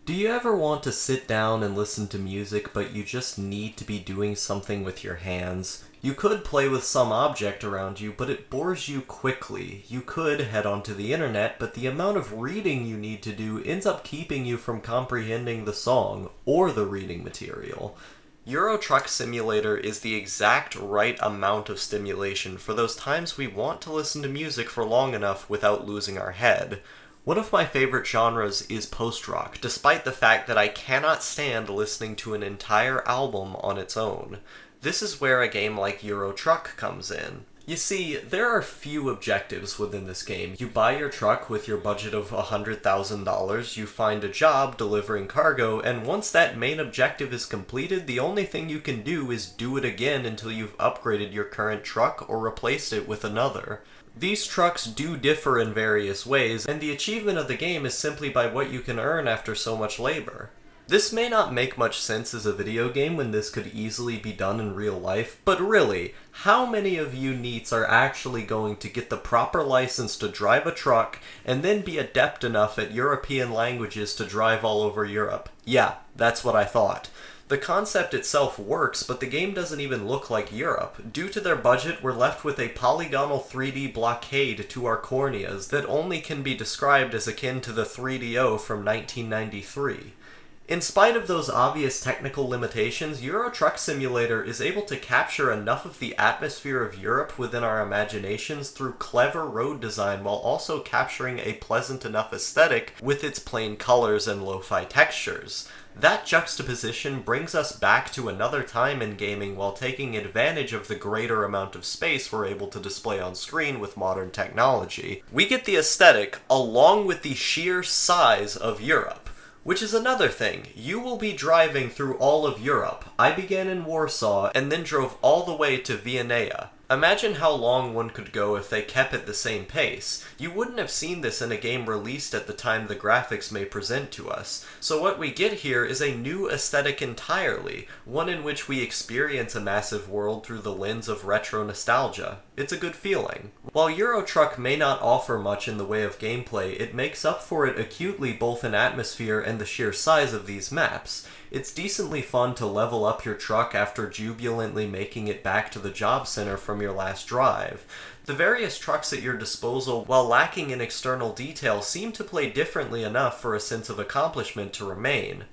Do you ever want to sit down and listen to music, but you just need to be doing something with your hands? You could play with some object around you, but it bores you quickly. You could head onto the internet, but the amount of reading you need to do ends up keeping you from comprehending the song or the reading material. Euro Truck Simulator is the exact right amount of stimulation for those times we want to listen to music for long enough without losing our head. One of my favorite genres is post-rock, despite the fact that I cannot stand listening to an entire album on its own. This is where a game like Euro Truck comes in. You see, there are few objectives within this game. You buy your truck with your budget of $100,000, you find a job delivering cargo, and once that main objective is completed, the only thing you can do is do it again until you've upgraded your current truck or replaced it with another. These trucks do differ in various ways, and the achievement of the game is simply by what you can earn after so much labor. This may not make much sense as a video game when this could easily be done in real life, but really, how many of you NEETs are actually going to get the proper license to drive a truck and then be adept enough at European languages to drive all over Europe? Yeah, that's what I thought. The concept itself works, but the game doesn't even look like Europe. Due to their budget, we're left with a polygonal 3D blockade to our corneas that only can be described as akin to the 3DO from 1993. In spite of those obvious technical limitations, Euro Truck Simulator is able to capture enough of the atmosphere of Europe within our imaginations through clever road design while also capturing a pleasant enough aesthetic with its plain colors and lo-fi textures. That juxtaposition brings us back to another time in gaming while taking advantage of the greater amount of space we're able to display on screen with modern technology. We get the aesthetic along with the sheer size of Europe. Which is another thing. You will be driving through all of Europe. I began in Warsaw and then drove all the way to Vienna. Imagine how long one could go if they kept at the same pace. You wouldn't have seen this in a game released at the time the graphics may present to us. So what we get here is a new aesthetic entirely, one in which we experience a massive world through the lens of retro nostalgia. It's a good feeling. While Euro Truck may not offer much in the way of gameplay, it makes up for it acutely both in atmosphere and the sheer size of these maps. It's decently fun to level up your truck after jubilantly making it back to the job center from your last drive. The various trucks at your disposal, while lacking in external detail, seem to play differently enough for a sense of accomplishment to remain.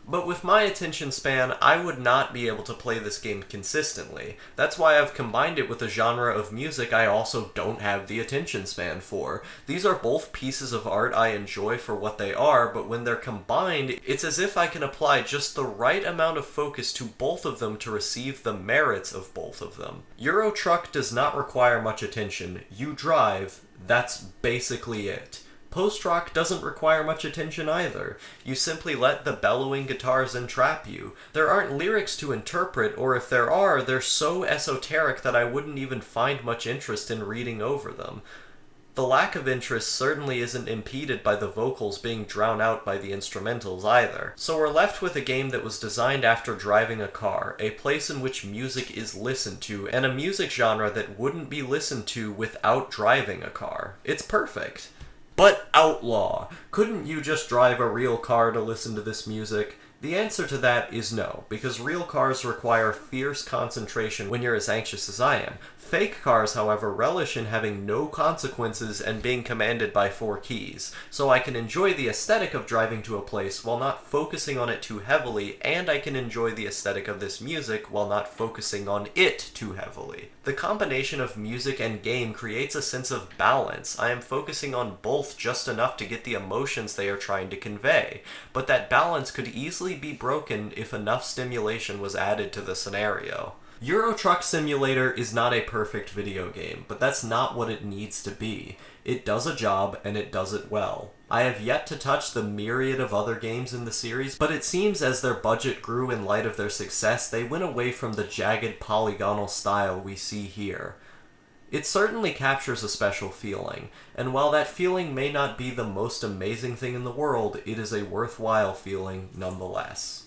But with my attention span, I would not be able to play this game consistently. That's why I've combined it with a genre of music I also don't have the attention span for. These are both pieces of art I enjoy for what they are, but when they're combined, it's as if I can apply just the right amount of focus to both of them to receive the merits of both of them. Euro Truck does not require much attention. You drive, that's basically it. Post-rock doesn't require much attention either. You simply let the bellowing guitars entrap you. There aren't lyrics to interpret, or if there are, they're so esoteric that I wouldn't even find much interest in reading over them. The lack of interest certainly isn't impeded by the vocals being drowned out by the instrumentals either. So we're left with a game that was designed after driving a car, a place in which music is listened to, and a music genre that wouldn't be listened to without driving a car. It's perfect. But Outlaw, couldn't you just drive a real car to listen to this music? The answer to that is no, because real cars require fierce concentration when you're as anxious as I am. Fake cars, however, relish in having no consequences and being commanded by 4 keys, so I can enjoy the aesthetic of driving to a place while not focusing on it too heavily, and I can enjoy the aesthetic of this music while not focusing on it too heavily. The combination of music and game creates a sense of balance. I am focusing on both just enough to get the emotions they are trying to convey, but that balance could easily be broken if enough stimulation was added to the scenario. Euro Truck Simulator is not a perfect video game, but that's not what it needs to be. It does a job, and it does it well. I have yet to touch the myriad of other games in the series, but it seems as their budget grew in light of their success, they went away from the jagged polygonal style we see here. It certainly captures a special feeling, and while that feeling may not be the most amazing thing in the world, it is a worthwhile feeling nonetheless.